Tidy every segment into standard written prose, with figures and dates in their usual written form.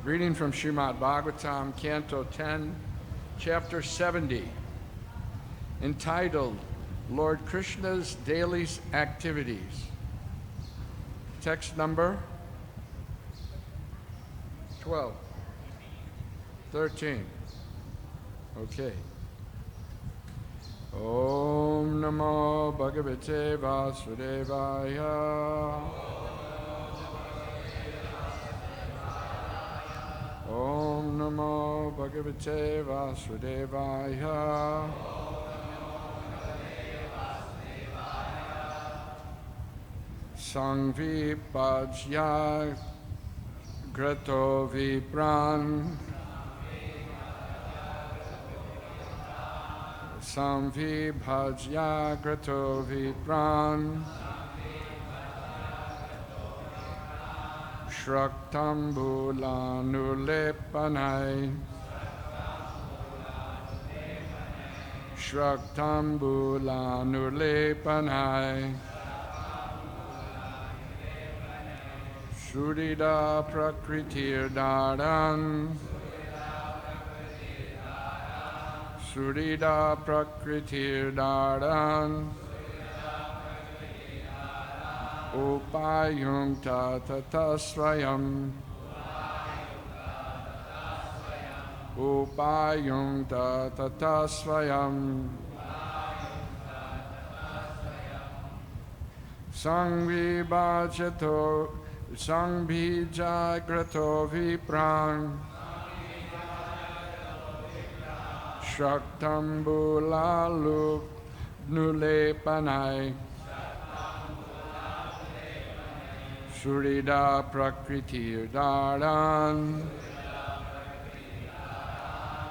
Reading from Srimad Bhagavatam, Canto 10, Chapter 70, entitled Lord Krishna's Daily Activities. Text number 12, 13. Okay. Om Namo Bhagavate Vasudevaya. Om Namo Bhagavate Vasudevaya. Sangvi Pajya Grato Vipran. Samvi Bhajya Grato Vipran. Shraktambulannulepanai. Shraktambulannulepanai. Surida Prakritir Daran. Surida Prakritir Daran. Upayung Tata Swayam. Upayung Tata Swayam. Sangvibhajato Sangbhijagrato Viprang. Shaktambulalu Nulepanai. Surida Prakritir Daran.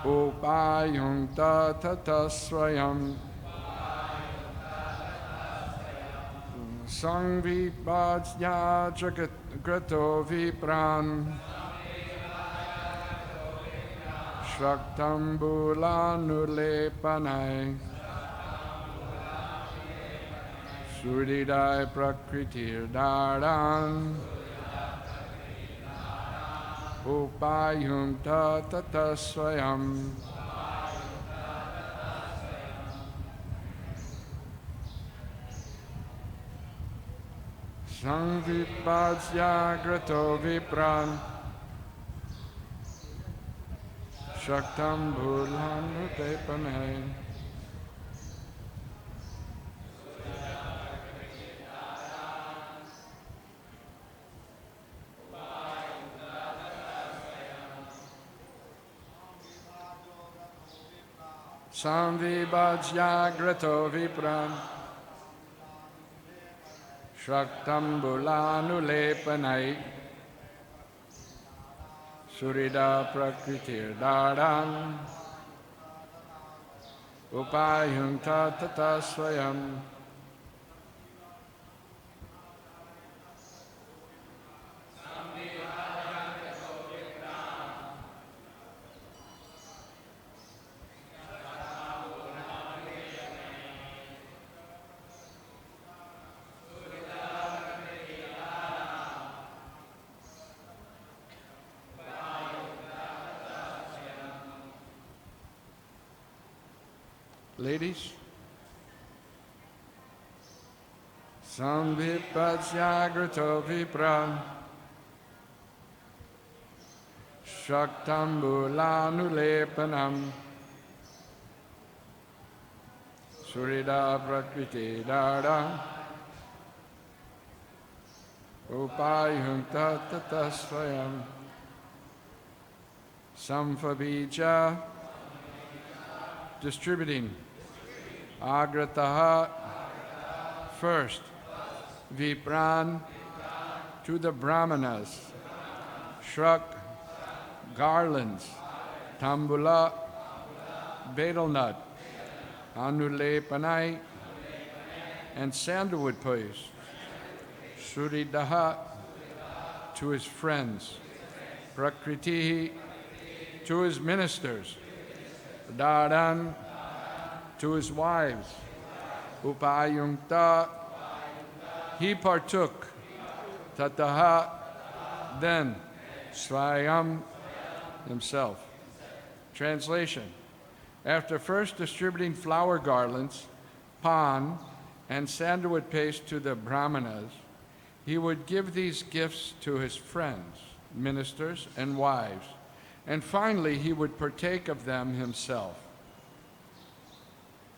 Upayung Tata Swayam. Sangvibhajya Jagato Vipran. Shaktambulanulepanai. Suridai Prakritir Daran. Upayung Tata Swayam. Sangvibhajya Grato Vipran. Shaktambulanulepanai. Samvibhajya Grato Vipran. Shaktambulanulepanai. Surida Prakritir Daran. Upayung Tata Swayam. Ladies, Sambhipajya Grato Vipran. Shaktambulanulepanam. Surida Prakriti Dara. Upayung Tata Swayam. Samfabija. Distributing. Agrataha, first. Vipran, to the Brahmanas. Shrak, garlands. Tambula, betel nut. Anulepanai, and sandalwood paste. Suridaha, to his friends. Prakritihi, to his ministers. Daran, to his wives. Upayungta, he partook. Tataha, then. Swayam, himself. Translation. After first distributing flower garlands, pan, and sandalwood paste to the brahmanas, he would give these gifts to his friends, ministers, and wives, and finally he would partake of them himself.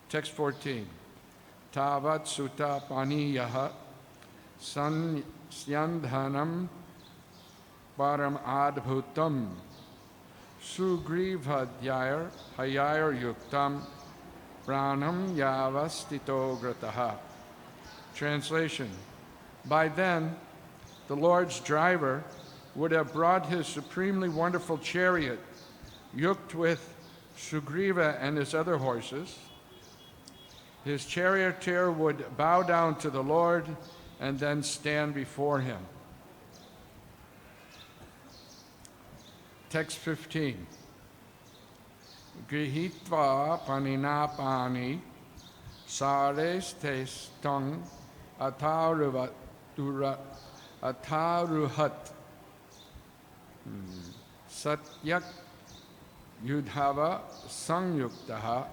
Text 14. Tavat sutta paniyaha syandhanam param adbhutam sugrivhadyayar hayayar yuktam pranam yavastito grataha. Translation. By then, the Lord's driver would have brought his supremely wonderful chariot, yoked with Sugriva and his other horses. His charioteer would bow down to the Lord and then stand before him. Text 15. Grihitva panina pani sares testang ataruhat satyak yudhava sangyuktaha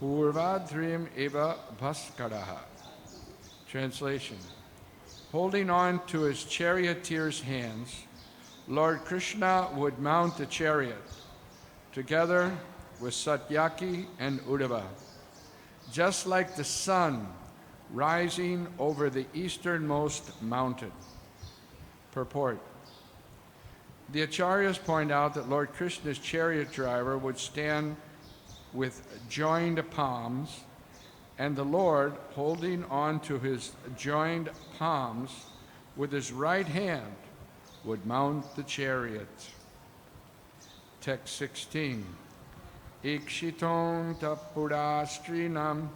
purvadrim eva bhaskaraha. Translation. Holding on to his charioteer's hands, Lord Krishna would mount the chariot, together with Satyaki and Uddhava, just like the sun rising over the easternmost mountain. Purport. The Acharyas point out that Lord Krishna's chariot driver would stand with joined palms, and the Lord, holding on to his joined palms with his right hand, would mount the chariot. Text 16. Ikshiton tapurastrinam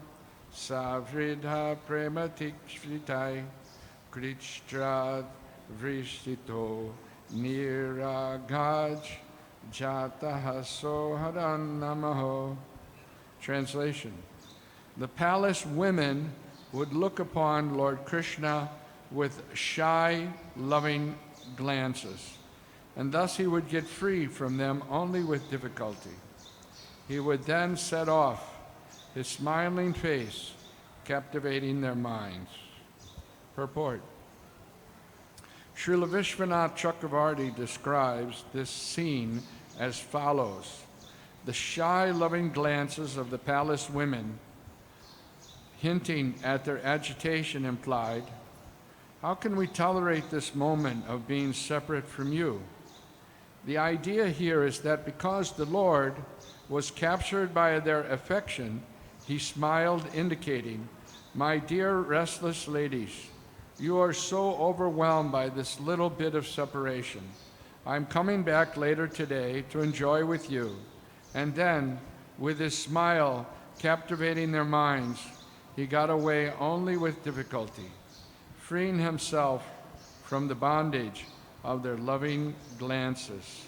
savridha prematikshritai krichtrad vrishito niragaj jataha soharan namaho. Translation. The palace women would look upon Lord Krishna with shy, loving glances, and thus he would get free from them only with difficulty. He would then set off, his smiling face captivating their minds. Purport. Srila Vishwanath Chakravarti describes this scene as follows. The shy, loving glances of the palace women, hinting at their agitation, implied, how can we tolerate this moment of being separate from you? The idea here is that because the Lord was captured by their affection, he smiled, indicating, my dear restless ladies, you are so overwhelmed by this little bit of separation. I'm coming back later today to enjoy with you. And then, with his smile captivating their minds, he got away only with difficulty, freeing himself from the bondage of their loving glances.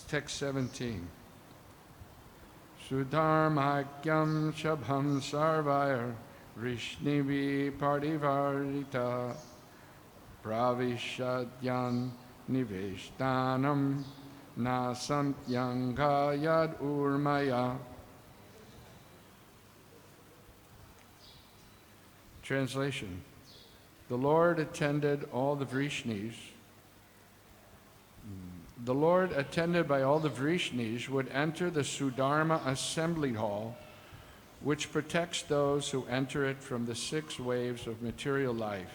Text 17. Sudharmakyam shabham sarvayar Rishnivi parivarita pravishadyan niveshtanam nasantyangayad urmaya. Translation. The Lord attended all the Vrishnis. The Lord, attended by all the Vrishnis, would enter the Sudharma assembly hall, which protects those who enter it from the 6 waves of material life.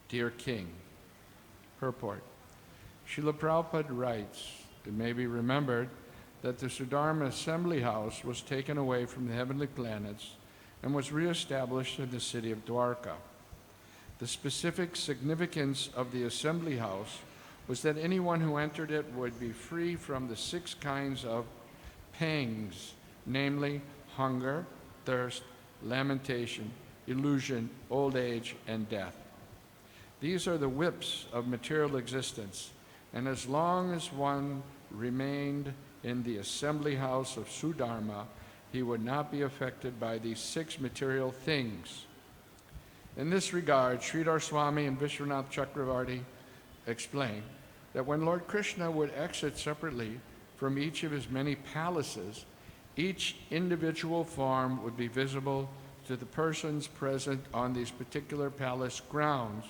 Dear King. Purport. Srila Prabhupada writes, it may be remembered that the Sudharma assembly house was taken away from the heavenly planets and was reestablished in the city of Dwarka. The specific significance of the assembly house was that anyone who entered it would be free from the 6 kinds of pangs, namely hunger, thirst, lamentation, illusion, old age, and death. These are the whips of material existence, and as long as one remained in the assembly house of Sudharma, he would not be affected by these 6 material things. In this regard, Sridhar Swami and Vishwanath Chakravarti explain that when Lord Krishna would exit separately from each of his many palaces, each individual form would be visible to the persons present on these particular palace grounds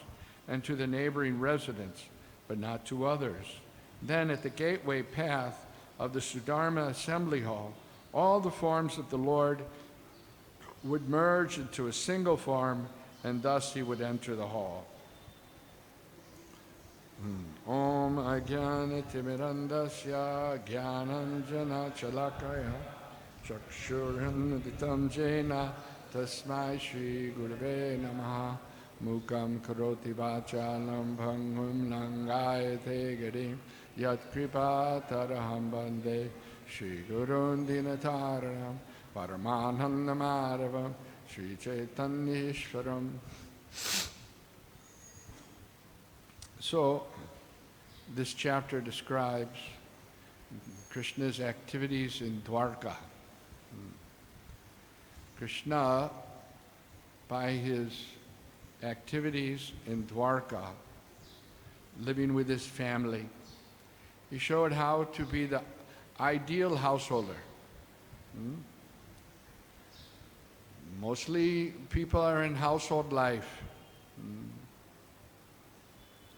and to the neighboring residents, but not to others. Then at the gateway path of the Sudharma Assembly Hall, all the forms of the Lord would merge into a single form, and thus he would enter the hall. Om Ajnana-timirandasya Jnananjana-chalakaya Chakshuranaditam Jena Tasmai Shri Gurave Namaha Mukam Karoti Vachalam Bhangum Nangayate Garim Yat Kripa Taraham Bande Shri Gurun Dinataranam Paramanandamaravam Shri Chaitanyeshwaram. So, this chapter describes Krishna's activities in Dwarka. Krishna, by his activities in Dwarka, living with his family, he showed how to be the ideal householder. Mostly people are in household life.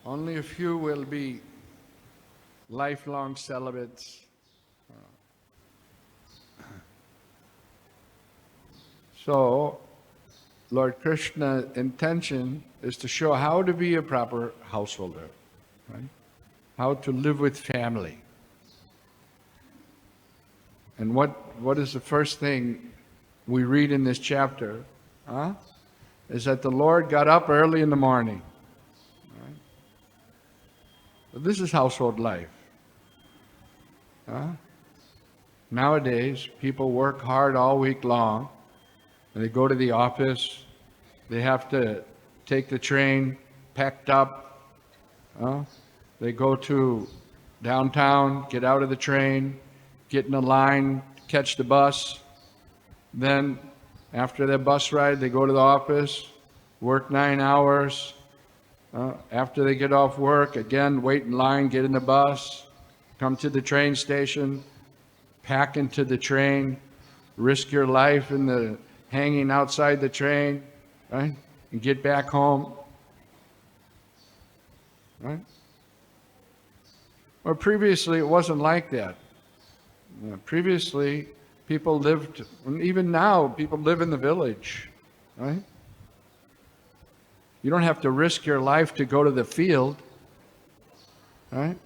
Only a few will be lifelong celibates. So, Lord Krishna's intention is to show how to be a proper householder, right? How to live with family. And what is the first thing we read in this chapter? Is that the Lord got up early in the morning. Right? So this is household life. Nowadays, people work hard all week long, and they go to the office. They have to take the train packed up. They go to downtown, get out of the train, get in a line, catch the bus. Then, after their bus ride, they go to the office, work 9 hours. After they get off work, again, wait in line, get in the bus, come to the train station, pack into the train, risk your life in the hanging outside the train, right? And get back home, right? Or previously, it wasn't like that. Previously, people lived, and even now, people live in the village, right? You don't have to risk your life to go to the field, right?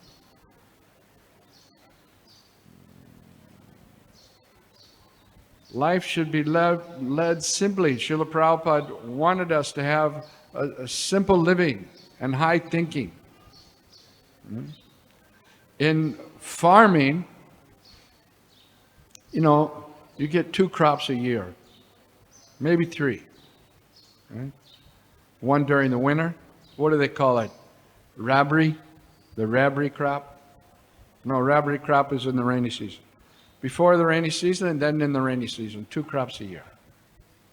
Life should be led simply. Srila Prabhupada wanted us to have a simple living and high thinking. In farming, you get 2 crops a year, maybe 3. Right? One during the winter. What do they call it? Rabri? The rabri crop? No, rabri crop is in the rainy season. Before the rainy season and then in the rainy season, 2 crops a year.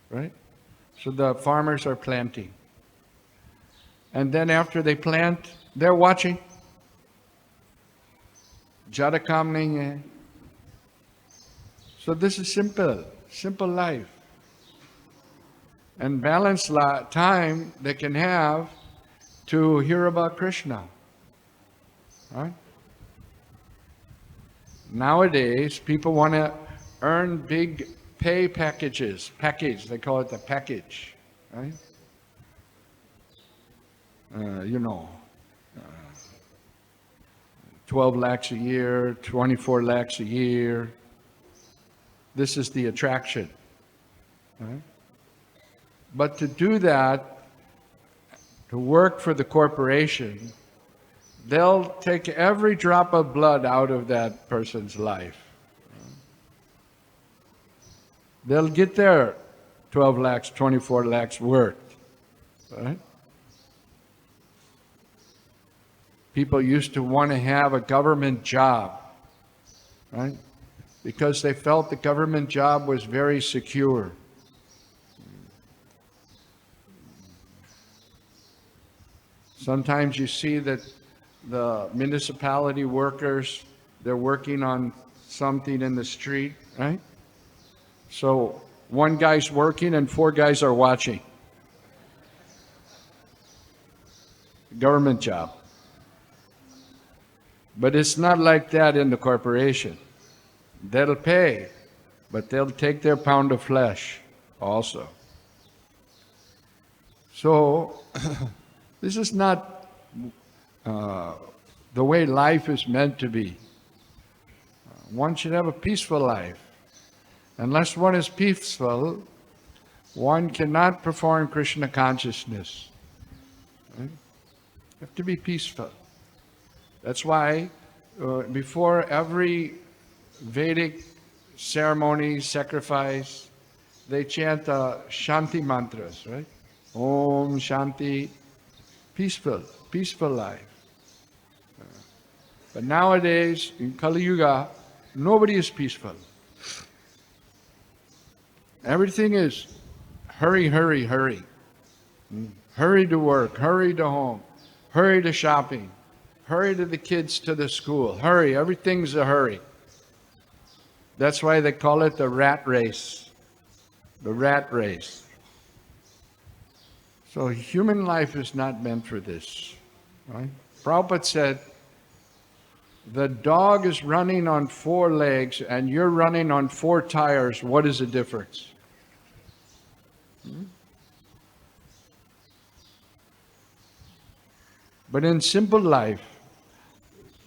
Right? So the farmers are planting. And then after they plant, they're watching. Jada kamning. So this is simple life. And balanced time they can have to hear about Krishna. Right? Nowadays, people want to earn big pay packages. They call it the package. Right? 12 lakhs a year, 24 lakhs a year. This is the attraction. Right? But to do that, to work for the corporation, they'll take every drop of blood out of that person's life. They'll get their 12 lakhs, 24 lakhs worth. Right? People used to want to have a government job. Right? because they felt the government job was very secure. Sometimes you see that the municipality workers, they're working on something in the street, right? So one guy's working and 4 guys are watching. Government job. But it's not like that in the corporation. They'll pay, but they'll take their pound of flesh also. So this is not the way life is meant to be. One should have a peaceful life. Unless one is peaceful, one cannot perform Krishna consciousness. Right? You have to be peaceful. That's why before every Vedic ceremony, sacrifice, they chant Shanti mantras, right? Om Shanti, peaceful life. But nowadays, in Kali Yuga, nobody is peaceful. Everything is hurry, hurry, hurry. Hurry to work, hurry to home, hurry to shopping, hurry to the kids to the school, hurry, everything's a hurry. That's why they call it the rat race. The rat race. So human life is not meant for this. Right? Prabhupada said, the dog is running on 4 legs and you're running on 4 tires. What is the difference? But in simple life,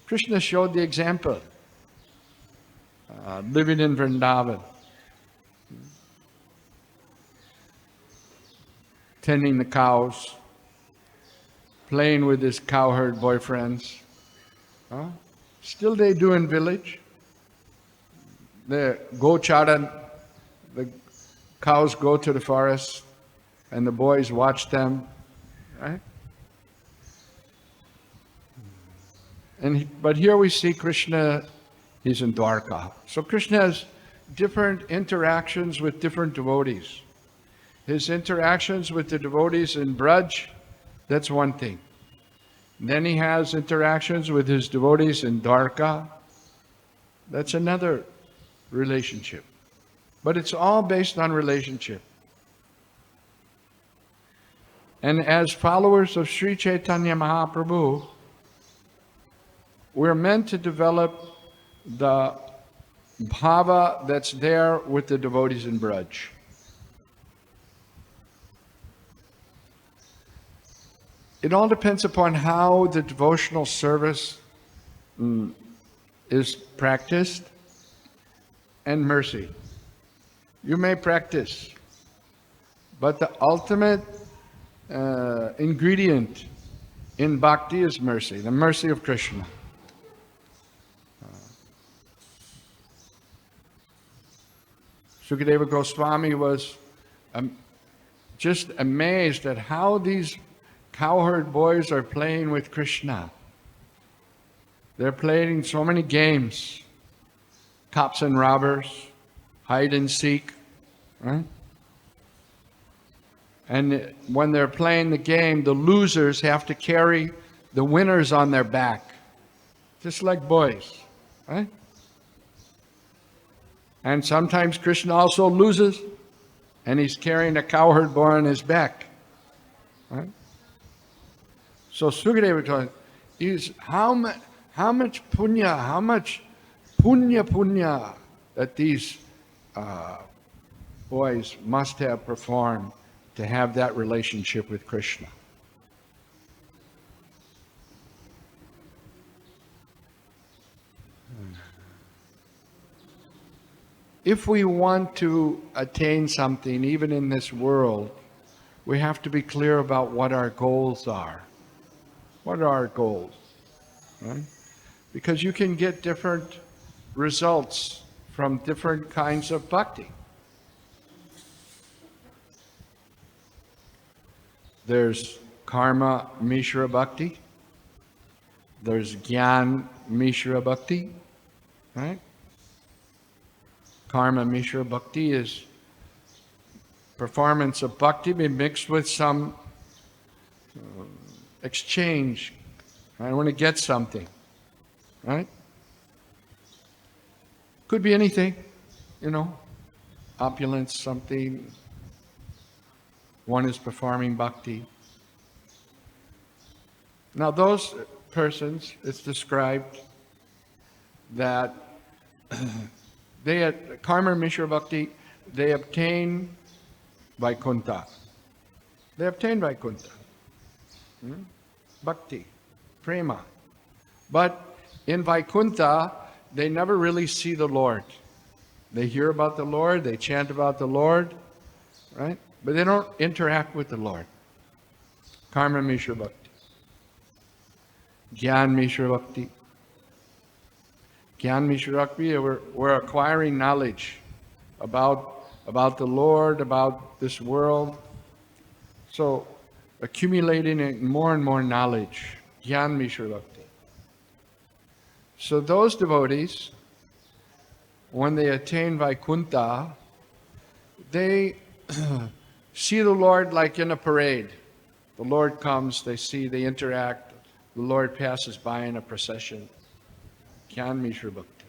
Krishna showed the example. Living in Vrindavan, tending the cows, playing with his cowherd boyfriends. Still they do in village. The gocharan, the cows go to the forest and the boys watch them, right? But here we see Krishna, he's in Dwarka. So Krishna has different interactions with different devotees. His interactions with the devotees in Braj, that's one thing. Then he has interactions with his devotees in Dwarka. That's another relationship. But it's all based on relationship. And as followers of Sri Chaitanya Mahaprabhu, we're meant to develop the bhava that's there with the devotees in Braj. It all depends upon how the devotional service is practiced and mercy. You may practice, but the ultimate ingredient in bhakti is mercy, the mercy of Krishna. Sukadeva Goswami was just amazed at how these cowherd boys are playing with Krishna. They're playing so many games, cops and robbers, hide and seek, right? And when they're playing the game, the losers have to carry the winners on their back, just like boys, right? And sometimes Krishna also loses, and he's carrying a cowherd boy on his back, right? So Sukadeva told is how much punya that these boys must have performed to have that relationship with Krishna. If we want to attain something, even in this world, we have to be clear about what our goals are. What are our goals? Right? Because you can get different results from different kinds of bhakti. There's karma mishra bhakti. There's gyan mishra bhakti. Right? Karma Mishra Bhakti is performance of bhakti mixed with some exchange. I want to get something, right? Could be anything, opulence, something. One is performing bhakti. Now those persons, it's described that they had Karma Mishra Bhakti, they obtain Vaikuntha. They obtain Vaikuntha. Bhakti, prema. But in Vaikuntha, they never really see the Lord. They hear about the Lord, they chant about the Lord, right? But they don't interact with the Lord. Karma Mishra Bhakti. Gyan Mishra Bhakti. Gyan Mishra Bhakti, we're acquiring knowledge about the Lord, about this world. So accumulating more and more knowledge. Gyan Mishra Bhakti. So those devotees, when they attain Vaikuntha, they see the Lord like in a parade. The Lord comes, they see, they interact. The Lord passes by in a procession. Gyan Mishra Bhakti.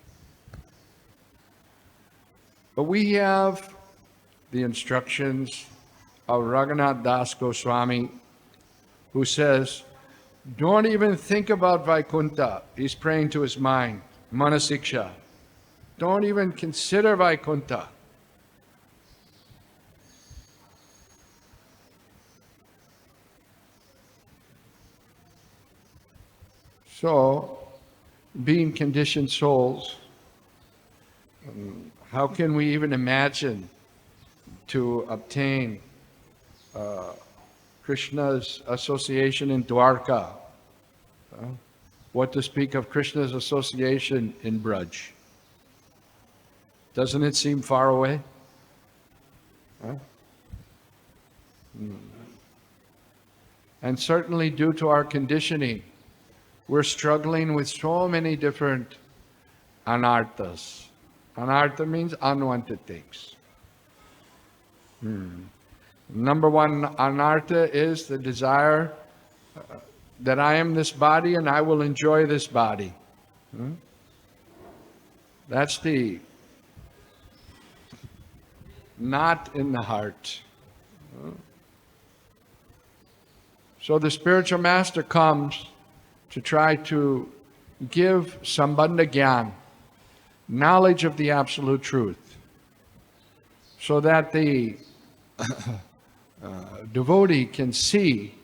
But we have the instructions of Raghunath Das Goswami, who says, don't even think about Vaikuntha. He's praying to his mind, Manasiksha. Don't even consider Vaikuntha. So, being conditioned souls, how can we even imagine to obtain Krishna's association in Dwarka? What to speak of Krishna's association in Braj? Doesn't it seem far away? And certainly due to our conditioning, we're struggling with so many different anarthas. Anartha means unwanted things. Number one anartha is the desire that I am this body and I will enjoy this body. That's the not in the heart. So the spiritual master comes to try to give Sambandha Gyan, knowledge of the absolute truth, so that the devotee can see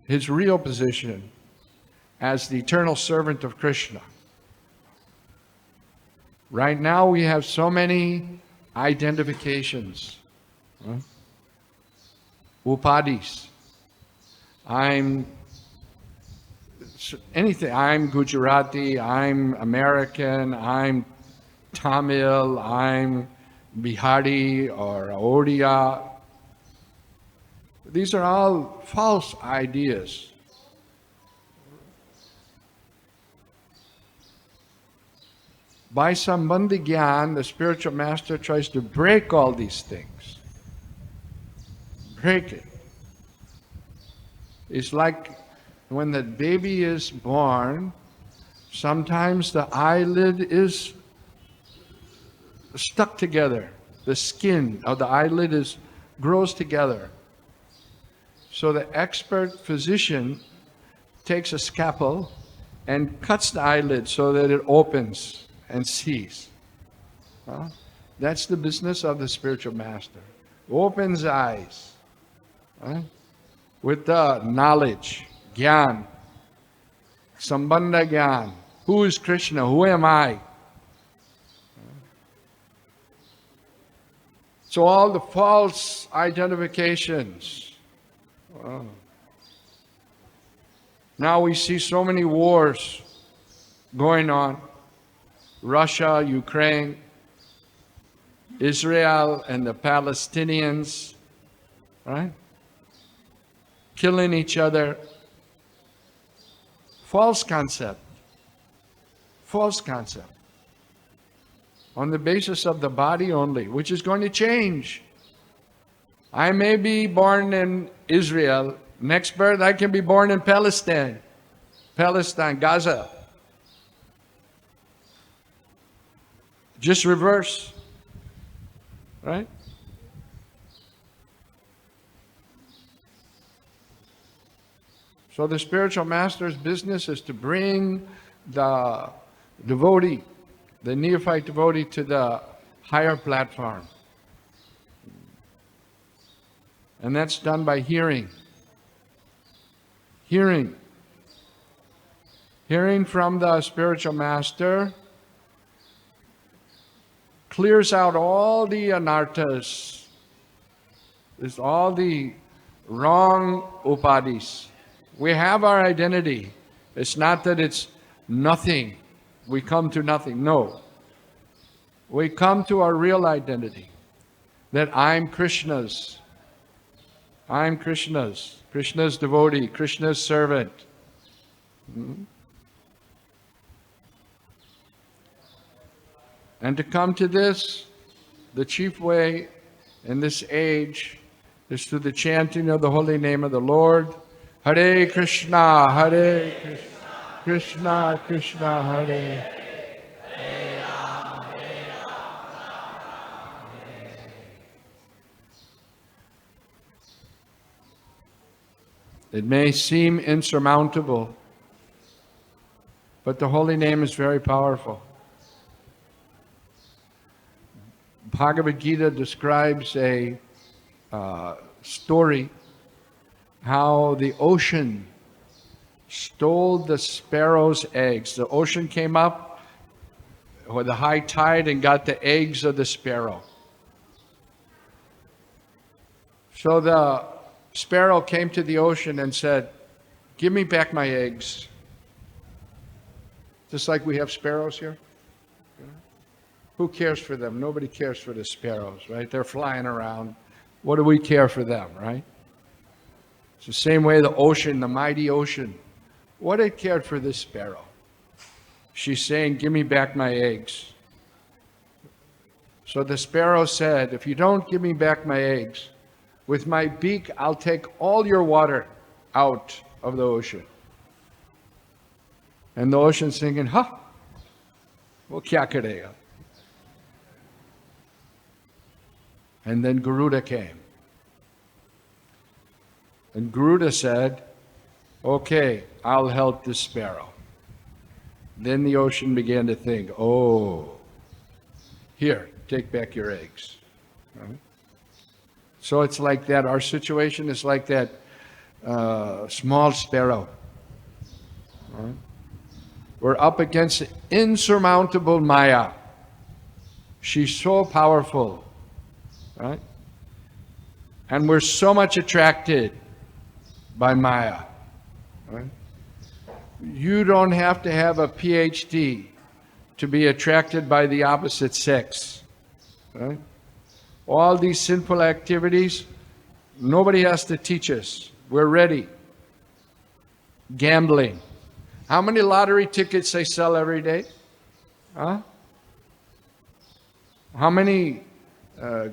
his real position as the eternal servant of Krishna. Right now we have so many identifications, upadis. I'm anything. I'm Gujarati, I'm American, I'm Tamil, I'm Bihari or Odia. These are all false ideas. By Sambandhi Gyan, the spiritual master tries to break all these things. Break it. It's like when the baby is born, sometimes the eyelid is stuck together. The skin of the eyelid grows together. So the expert physician takes a scalpel and cuts the eyelid so that it opens and sees. That's the business of the spiritual master. Opens eyes with the knowledge, Gyan, Sambandha Gyan. Who is Krishna? Who am I? So all the false identifications. Now we see so many wars going on. Russia, Ukraine, Israel and the Palestinians, right? Killing each other. False concept. False concept. on the basis of the body only, which is going to change. I may be born in Israel. Next birth, I can be born in Palestine, Gaza. Just reverse, right? So the spiritual master's business is to bring the devotee, the neophyte devotee, to the higher platform. And that's done by hearing. Hearing from the spiritual master clears out all the anarthas, all the wrong upadis. We have our identity. It's not that it's nothing. We come to nothing. No. We come to our real identity. That I'm Krishna's. I'm Krishna's. Krishna's devotee. Krishna's servant. And to come to this, the chief way in this age is through the chanting of the holy name of the Lord. Hare Krishna, Hare Krishna, Krishna Krishna, Hare. It may seem insurmountable, but the holy name is very powerful. Bhagavad-gita describes a story how the ocean stole the sparrow's eggs. The ocean came up with a high tide and got the eggs of the sparrow. So the sparrow came to the ocean and said, "Give me back my eggs." Just like we have sparrows here. Who cares for them? Nobody cares for the sparrows, right? They're flying around. What do we care for them, right? It's the same way the ocean, the mighty ocean. What it cared for this sparrow? She's saying, "Give me back my eggs." So the sparrow said, "If you don't give me back my eggs, with my beak I'll take all your water out of the ocean." And the ocean's thinking, "Ha, wo kya karega?" And then Garuda came. And Garuda said, "Okay, I'll help this sparrow." Then the ocean began to think, "Oh, here, take back your eggs." Right? So it's like that. Our situation is like that small sparrow. Right? We're up against insurmountable Maya. She's so powerful. Right? And we're so much attracted by Maya. Right? You don't have to have a PhD to be attracted by the opposite sex. Right? All these sinful activities, nobody has to teach us. We're ready. Gambling. How many lottery tickets they sell every day? Huh? How many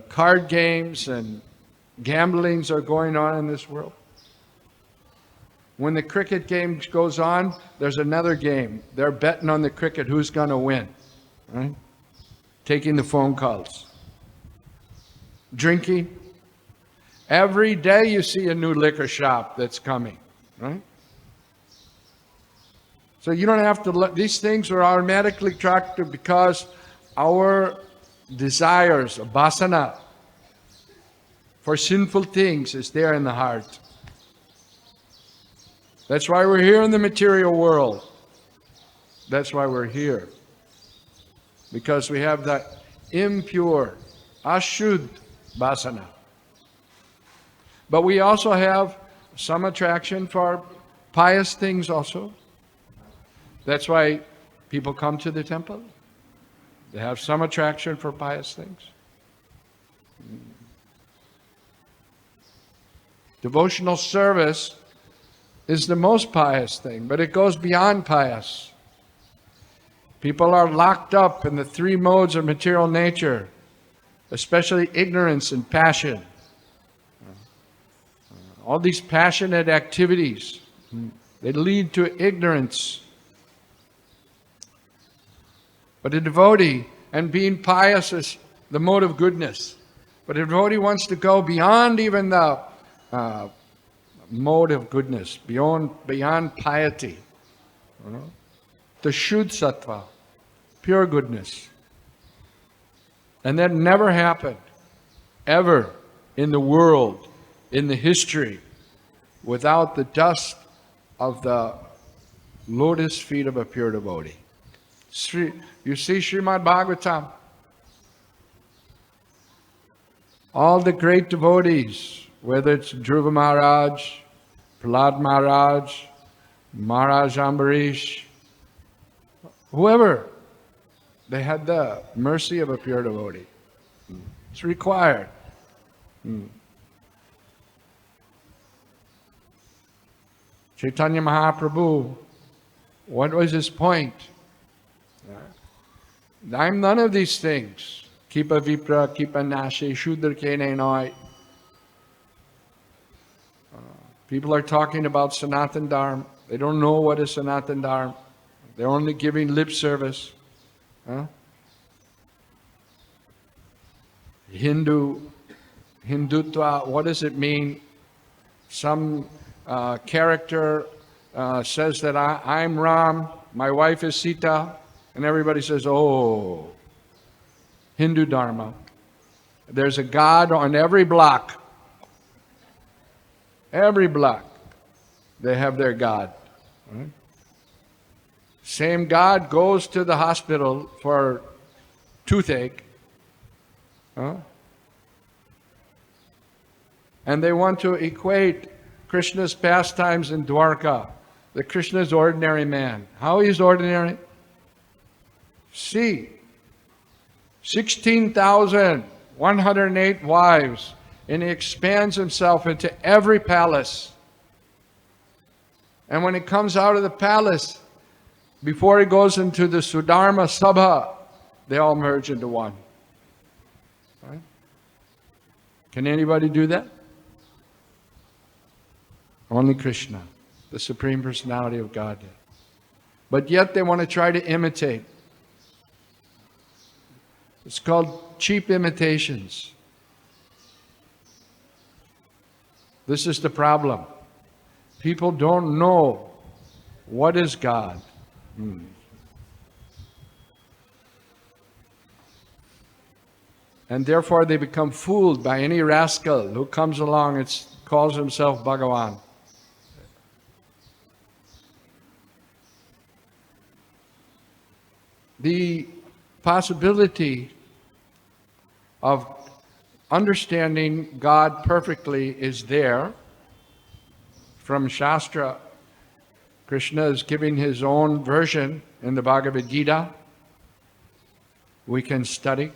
card games and gamblings are going on in this world? When the cricket game goes on, there's another game. They're betting on the cricket who's going to win. Right? Taking the phone calls. Drinking. Every day you see a new liquor shop that's coming. Right? So you don't have to, these things are automatically attractive because our desires, vasana, for sinful things is there in the heart. That's why we're here in the material world. That's why we're here. Because we have that impure, ashuddh vasana. But we also have some attraction for pious things also. That's why people come to the temple. They have some attraction for pious things. Devotional service is the most pious thing, but it goes beyond pious. People are locked up in the three modes of material nature, especially ignorance and passion. All these passionate activities, they lead to ignorance. But a devotee, and being pious is the mode of goodness, but a devotee wants to go beyond even the mode of goodness, beyond piety, the Shuddha Sattva, pure goodness. And that never happened, ever, in the world, in the history, without the dust of the lotus feet of a pure devotee. You see Srimad Bhagavatam, all the great devotees, whether it's Dhruva Maharaj, Prahlad Maharaj, Maharaj Ambarish, whoever, they had the mercy of a pure devotee. It's required. Chaitanya Mahaprabhu, what was his point? I'm none of these things. Kipa Vipra, Kipa Nashi, Shudra Kene Noi. People are talking about Sanatan Dharma. They don't know what is Sanatan Dharma. They're only giving lip service. Hindutva, what does it mean? Some character says that I'm Ram, my wife is Sita, and everybody says, oh, Hindu Dharma. There's a God on every block. Every block, they have their God. Right? Same God goes to the hospital for toothache. And they want to equate Krishna's pastimes in Dwarka. The Krishna's ordinary man. How he's ordinary? See, 16,108 wives, and he expands himself into every palace. And when he comes out of the palace, before he goes into the Sudharma Sabha, they all merge into one. Right? Can anybody do that? Only Krishna, the Supreme Personality of Godhead. But yet they want to try to imitate. It's called cheap imitations. This is the problem. People don't know what is God. And therefore they become fooled by any rascal who comes along and calls himself Bhagavan. The possibility of understanding God perfectly is there. From Shastra, Krishna is giving his own version in the Bhagavad-gita. We can study.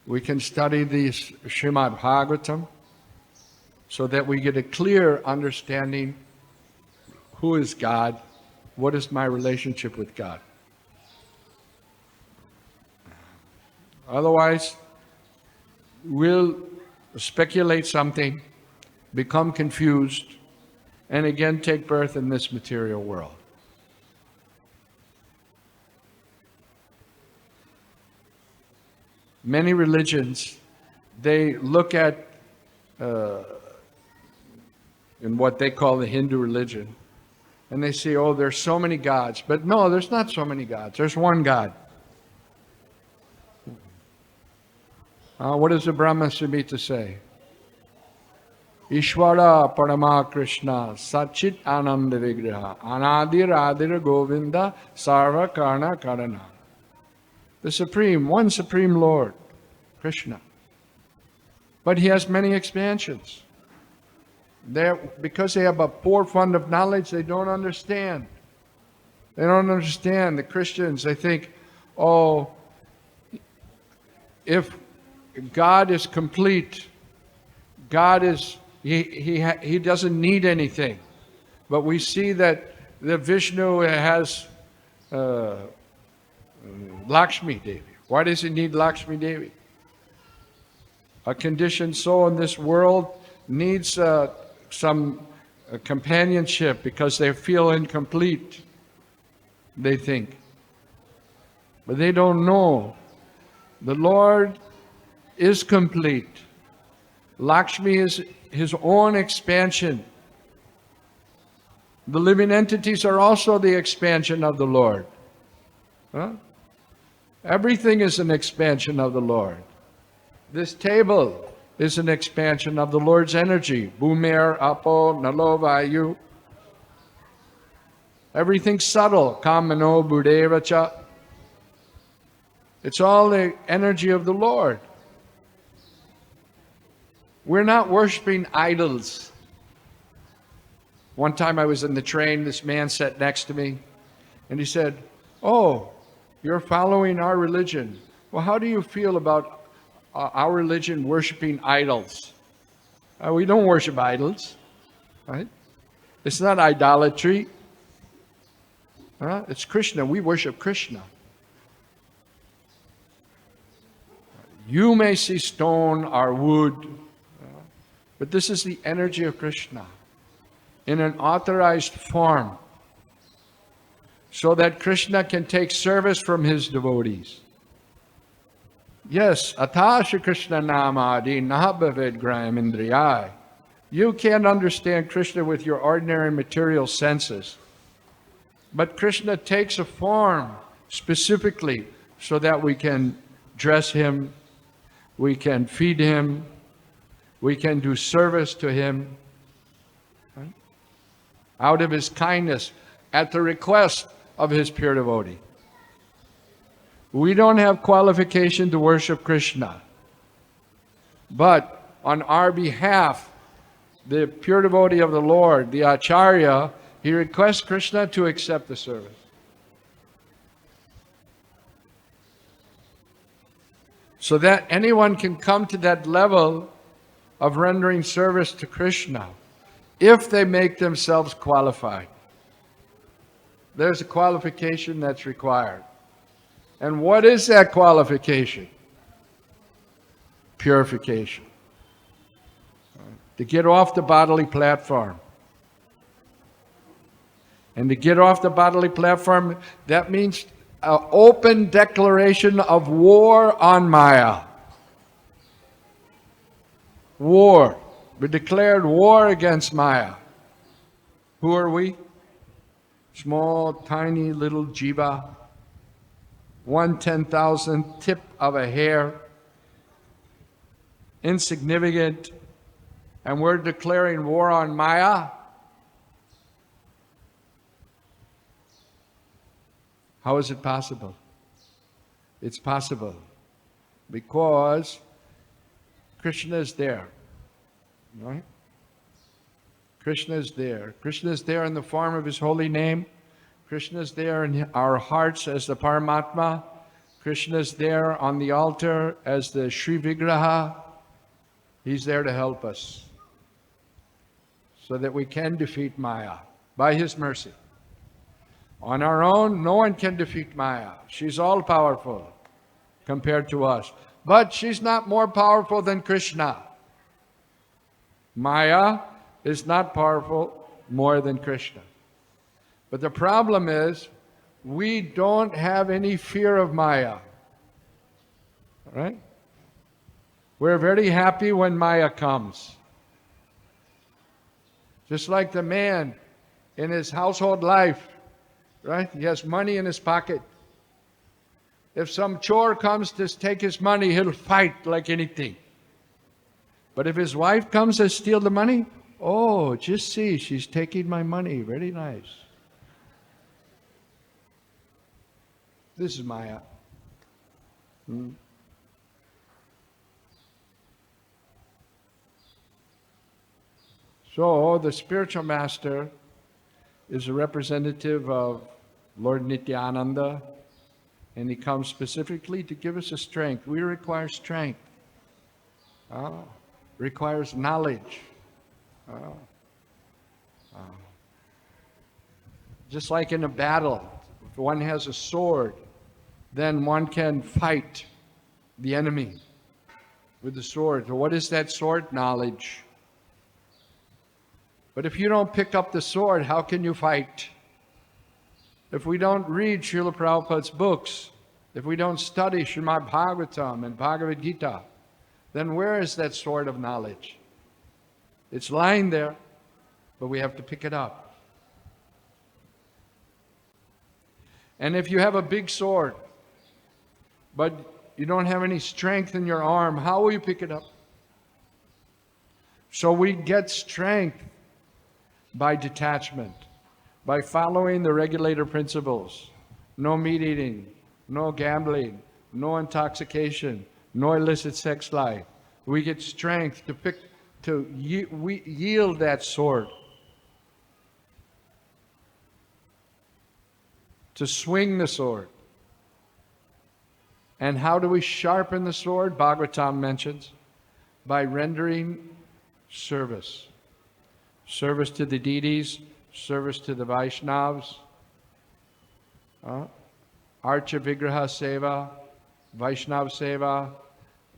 We can study the Srimad Bhagavatam so that we get a clear understanding who is God, what is my relationship with God. Otherwise, we'll speculate something, become confused, and again take birth in this material world. Many religions, they look at in what they call the Hindu religion, and they say, oh, there's so many gods. But no, there's not so many gods. There's one God. What does the Brahma Samhita say? Ishvara Parama Krishna Sachit Ananda Vigraha Anadir Adira Govinda Sarva Karna Karana. The Supreme, one Supreme Lord, Krishna. But he has many expansions. Because they have a poor fund of knowledge, they don't understand. They don't understand. The Christians, they think, oh, if God is complete, God is, he doesn't need anything. But we see that the Vishnu has Lakshmi Devi. Why does he need Lakshmi Devi? A conditioned soul in this world needs some companionship because they feel incomplete, they think. But they don't know. The Lord is complete. Lakshmi is his own expansion. The living entities are also the expansion of the Lord. Huh? Everything is an expansion of the Lord. This table is an expansion of the Lord's energy. Bhumer, Apo, Nalo, Vayu. Everything subtle. Kamano, Buddhevacha. It's all the energy of the Lord. We're not worshiping idols. One time I was in the train, this man sat next to me, and he said, "Oh, you're following our religion. Well, how do you feel about our religion worshiping idols?" We don't worship idols, right? It's not idolatry. It's Krishna. We worship Krishna. You may see stone or wood, but this is the energy of Krishna in an authorized form so that Krishna can take service from his devotees. Yes, atasha Krishna namadi nahabhavid graham indriyai. You can't understand Krishna with your ordinary material senses. But Krishna takes a form specifically so that we can dress him, we can feed him, we can do service to him, right? Out of his kindness, at the request of his pure devotee. We don't have qualification to worship Krishna. But on our behalf, the pure devotee of the Lord, the Acharya, he requests Krishna to accept the service. So that anyone can come to that level of rendering service to Krishna if they make themselves qualified. There's a qualification that's required. And what is that qualification? Purification. To get off the bodily platform. And to get off the bodily platform, that means an open declaration of war on Maya. War. We declared war against Maya. Who are we? Small, tiny little jiva. 1/10,000th tip of a hair. Insignificant. And we're declaring war on Maya. How is it possible? It's possible because Krishna is there, right? Krishna is there. Krishna is there in the form of his holy name. Krishna is there in our hearts as the Paramatma. Krishna is there on the altar as the Sri Vigraha. He's there to help us so that we can defeat Maya by his mercy. On our own, no one can defeat Maya. She's all powerful compared to us. But she's not more powerful than Krishna. Maya is not powerful more than Krishna. But the problem is, we don't have any fear of Maya. Right? We're very happy when Maya comes. Just like the man in his household life. Right? He has money in his pocket. If some chore comes to take his money, he'll fight like anything. But if his wife comes to steal the money, oh, just see, she's taking my money. Very nice. This is Maya. So the spiritual master is a representative of Lord Nityananda, and he comes specifically to give us a strength. We require strength. Requires knowledge. Just like in a battle, if one has a sword, then one can fight the enemy with the sword. So what is that sword? Knowledge. But if you don't pick up the sword, how can you fight? If we don't read Srila Prabhupada's books, if we don't study Srimad Bhagavatam and Bhagavad-gita, then where is that sword of knowledge? It's lying there, but we have to pick it up. And if you have a big sword, but you don't have any strength in your arm, how will you pick it up? So we get strength by detachment, by following the regulator principles. No meat eating, no gambling, no intoxication, no illicit sex life. We get strength to yield that sword, to swing the sword. And how do we sharpen the sword? Bhagavatam mentions, by rendering service. Service to the deities, service to the Vaishnavas, Archa Vigraha Seva, Vaishnav Seva,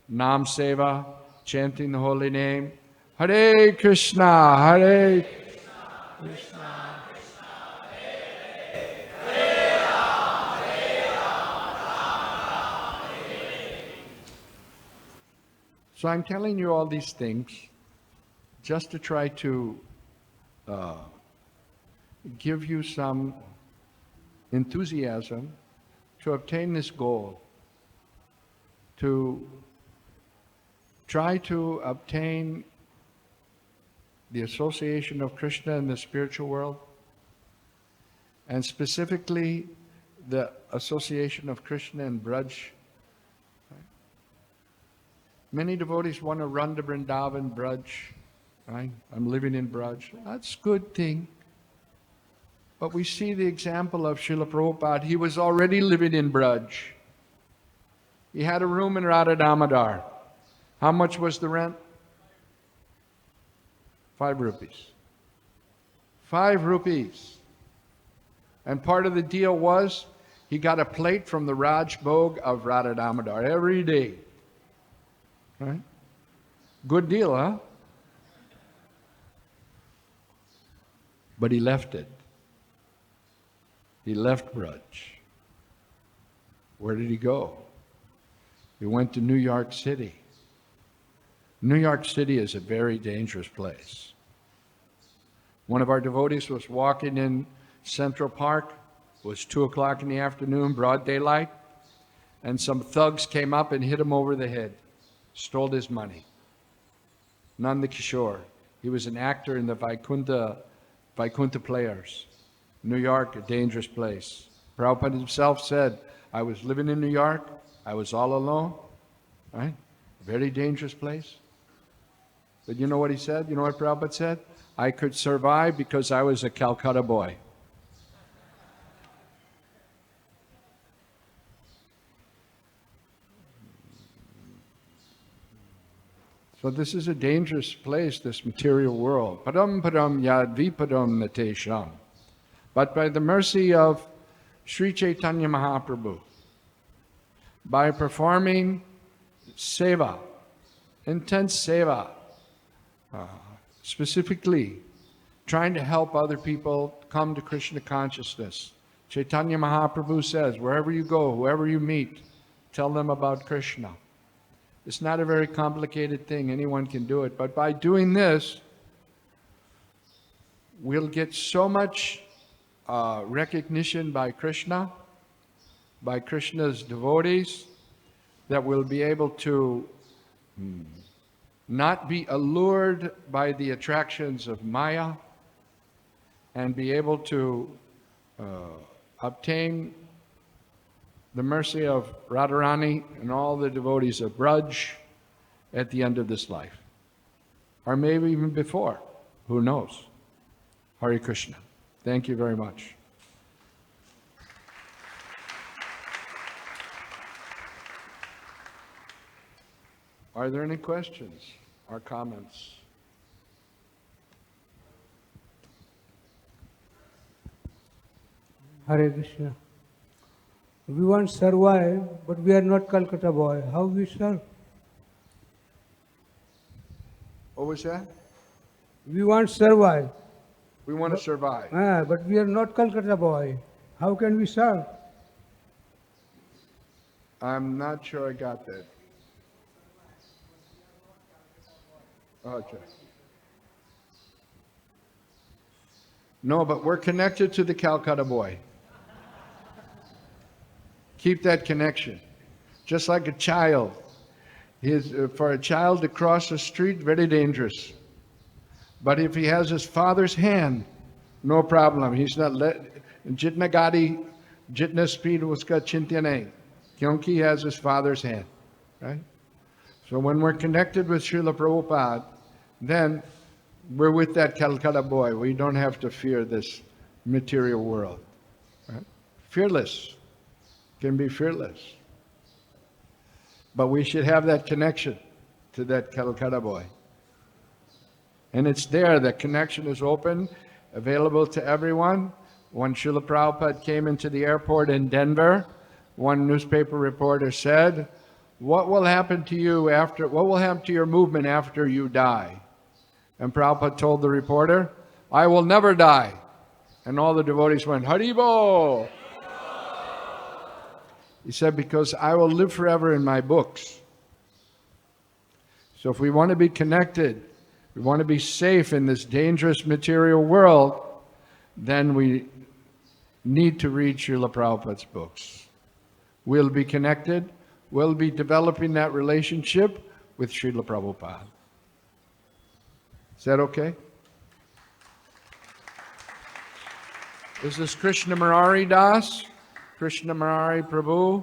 Nam Seva, chanting the holy name. Hare Krishna, Hare Krishna. So I'm telling you all these things just to try to give you some enthusiasm to obtain this goal, to try to obtain the association of Krishna in the spiritual world, and specifically the association of Krishna in Braj. Many devotees want to run to Vrindavan, Braj. Right? I'm living in Braj. That's a good thing. But we see the example of Srila Prabhupada. He was already living in Braj. He had a room in Radha Damodar. How much was the rent? 5 rupees. 5 rupees. And part of the deal was he got a plate from the Raj Bhoga of Radha Damodar every day. Right? Good deal, huh? But he left it. He left Braj. Where did he go? He went to New York City. New York City is a very dangerous place. One of our devotees was walking in Central Park. It was 2 o'clock in the afternoon, broad daylight, and some thugs came up and hit him over the head, stole his money. Nanda Kishore. He was an actor in the Vaikuntha Players. New York, a dangerous place. Prabhupada himself said, I was living in New York, I was all alone, right? Very dangerous place. But you know what he said? You know what Prabhupada said? I could survive because I was a Calcutta boy. So this is a dangerous place, this material world. Padam padam yad vipadam natesham. But by the mercy of Sri Chaitanya Mahaprabhu, by performing seva, intense seva, specifically trying to help other people come to Krishna consciousness. Chaitanya Mahaprabhu says, wherever you go, whoever you meet, tell them about Krishna. It's not a very complicated thing. Anyone can do it. But by doing this, we'll get so much recognition by Krishna, by Krishna's devotees, that we'll be able to not be allured by the attractions of Maya, and be able to obtain the mercy of Radharani and all the devotees of Braj at the end of this life. Or maybe even before. Who knows? Hare Krishna. Thank you very much. Are there any questions or comments? Hare Krishna. We want to survive, but we are not Calcutta boy. How we serve? What was that? We want to survive, We want to survive. but we are not Calcutta boy. How can we serve? I'm not sure I got that. Okay. No, but we're connected to the Calcutta boy. Keep that connection. Just like a child. For a child to cross the street, very dangerous. But if he has his father's hand, no problem. He's not let jitna gadi, jitna speed uska chintya nahi. Kyunki he has his father's hand. Right? So when we're connected with Srila Prabhupada, then we're with that Calcutta boy. We don't have to fear this material world. Right? Fearless. Can be fearless. But we should have that connection to that Calcutta boy. And it's there, the connection is open, available to everyone. When Srila Prabhupada came into the airport in Denver, one newspaper reporter said, what will happen to your movement after you die? And Prabhupada told the reporter, I will never die. And all the devotees went, Haribo! He said, because I will live forever in my books. So if we want to be connected, we want to be safe in this dangerous material world, then we need to read Srila Prabhupada's books. We'll be connected, we'll be developing that relationship with Srila Prabhupada. Is that okay? This is Krishna Murari Das, Krishna Murari Prabhu,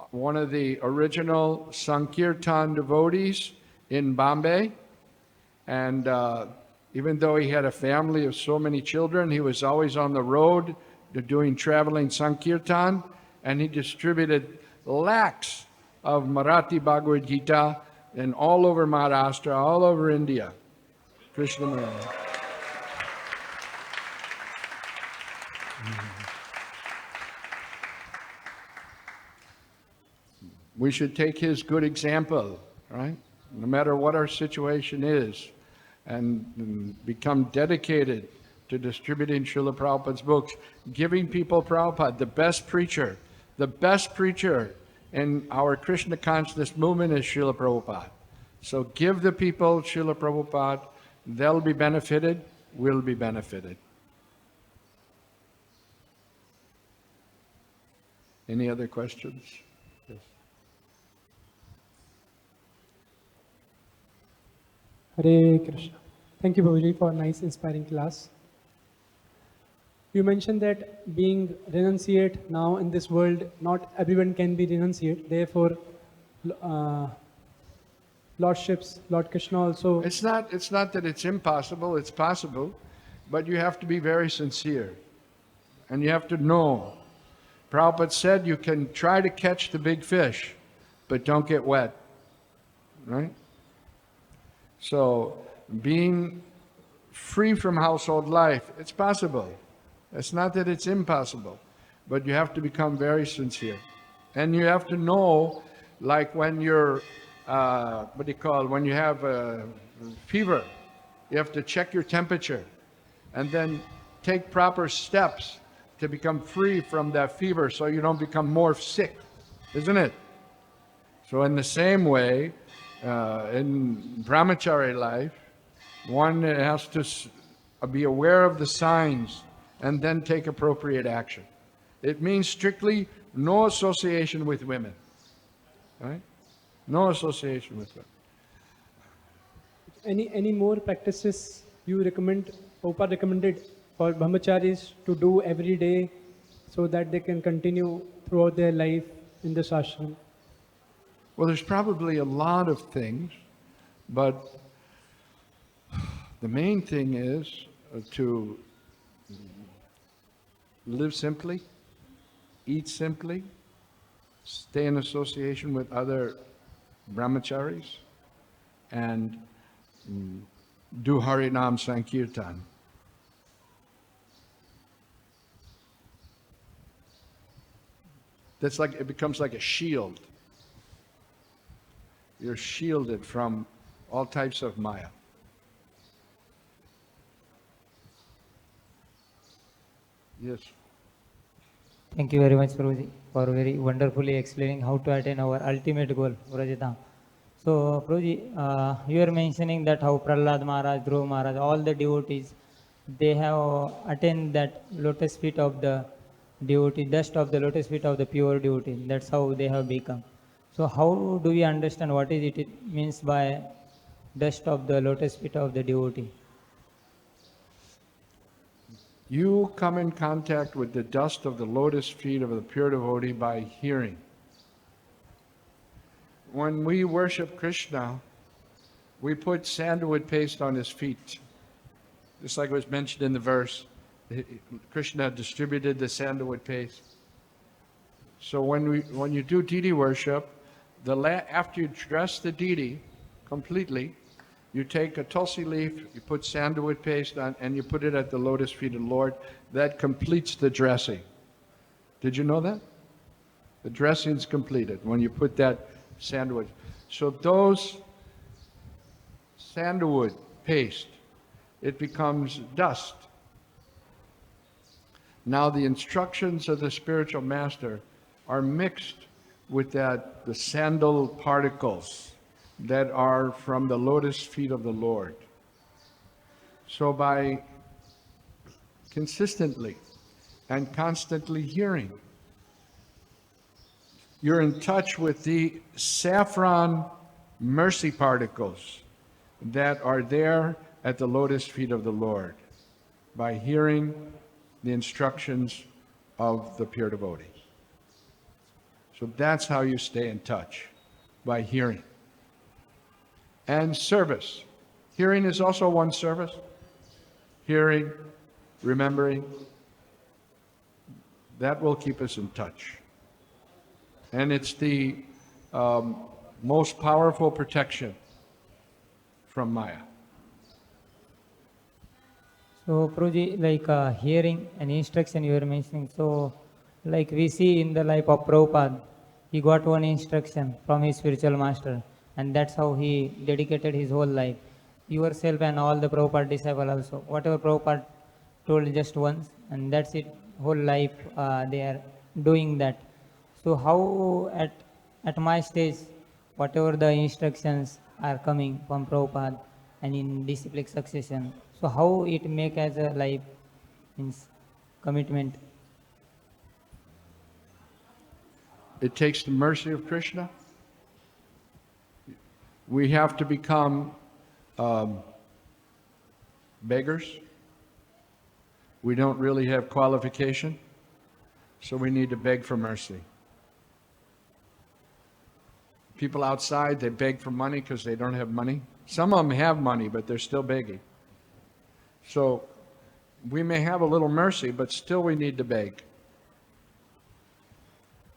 one of the original Sankirtan devotees in Bombay. And even though he had a family of so many children, he was always on the road doing traveling Sankirtan, and he distributed lakhs of Marathi Bhagavad-gita and all over Maharashtra, all over India. Krishna Murari. We should take his good example, right? No matter what our situation is, and become dedicated to distributing Srila Prabhupada's books, giving people Prabhupada, the best preacher in our Krishna consciousness movement is Srila Prabhupada. So give the people Srila Prabhupada, they'll be benefited, we'll be benefited. Any other questions? Yes. Hare Krishna. Thank you, Prabhuji, for a nice, inspiring class. You mentioned that being renunciate now in this world, not everyone can be renunciate. Therefore, Lordships, Lord Krishna also. It's not that it's impossible, it's possible, but you have to be very sincere. And you have to know. Prabhupada said you can try to catch the big fish, but don't get wet. Right? So, being free from household life, it's possible. It's not that it's impossible, but you have to become very sincere. And you have to know, like when you're, when you have a fever, you have to check your temperature and then take proper steps to become free from that fever so you don't become more sick, isn't it? So in the same way, in brahmachari life, one has to be aware of the signs and then take appropriate action. It means strictly no association with women, right? No association with women. Any more practices you recommend, Prabhupada recommended for brahmacharis to do every day so that they can continue throughout their life in this ashram? Well, there's probably a lot of things, but the main thing is to live simply, eat simply, stay in association with other brahmacharis, and do Harinam Sankirtan. That's like, it becomes like a shield. You're shielded from all types of Maya. Yes. Thank you very much, Prabhuji, for very wonderfully explaining how to attain our ultimate goal, Vrajadham. So, Prabhuji, you were mentioning that how Prahlad Maharaj, Dhruv Maharaj, all the devotees, they have attained that lotus feet of the devotee, dust of the lotus feet of the pure devotee. That's how they have become. So, how do we understand what is it means by dust of the lotus feet of the devotee? You come in contact with the dust of the lotus feet of the pure devotee by hearing. When we worship Krishna, we put sandalwood paste on his feet. Just like it was mentioned in the verse, Krishna distributed the sandalwood paste. So when you do deity worship, after you dress the deity completely, you take a tulsi leaf, you put sandalwood paste on, and you put it at the lotus feet of the Lord. That completes the dressing. Did you know that? The dressing is completed when you put that sandalwood. So those sandalwood paste, it becomes dust. Now the instructions of the spiritual master are mixed with the sandal particles that are from the lotus feet of the Lord. So by consistently and constantly hearing, you're in touch with the saffron mercy particles that are there at the lotus feet of the Lord, by hearing the instructions of the pure devotee. So that's how you stay in touch, by hearing. And service. Hearing is also one service. Hearing, remembering, that will keep us in touch. And it's the most powerful protection from Maya. So, Prabhuji, like hearing and instruction you were mentioning, so like we see in the life of Prabhupada, he got one instruction from his spiritual master, and that's how he dedicated his whole life. Yourself and all the Prabhupada disciples also, whatever Prabhupada told just once, and that's it, whole life they are doing that. So how at my stage, whatever the instructions are coming from Prabhupada and in disciplic succession, so how it make as a life means commitment? It takes the mercy of Krishna. We have to become beggars. We don't really have qualification, so we need to beg for mercy. People outside, they beg for money because they don't have money. Some of them have money, but they're still begging. So we may have a little mercy, but still we need to beg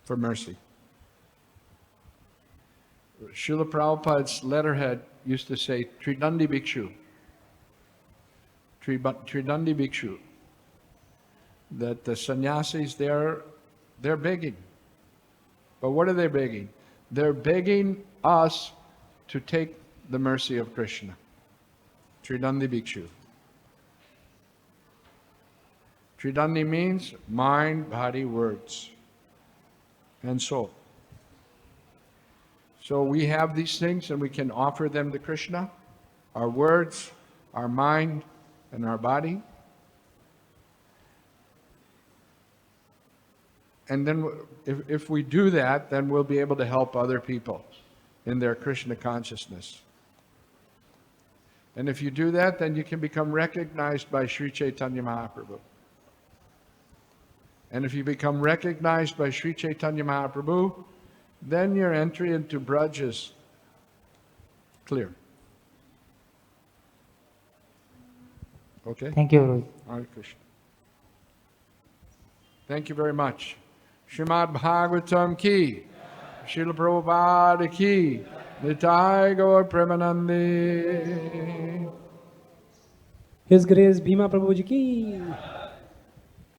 for mercy. Srila Prabhupada's letterhead used to say, Tridandi Bhikshu. Tridandi Bhikshu. That the sannyasis, they're begging. But what are they begging? They're begging us to take the mercy of Krishna. Tridandi Bhikshu. Tridandi means mind, body, words, and soul. So we have these things and we can offer them to Krishna, our words, our mind, and our body. And then if we do that, then we'll be able to help other people in their Krishna consciousness. And if you do that, then you can become recognized by Sri Chaitanya Mahaprabhu. And if you become recognized by Sri Chaitanya Mahaprabhu, then your entry into Braj is clear. Okay? Thank you, Prabhuji. Hare Krishna. Thank you very much. Srimad Bhagavatam ki, Srila Prabhupada ki, Nitai Gaur Premanandi. His Grace Bhima Prabhuji ki.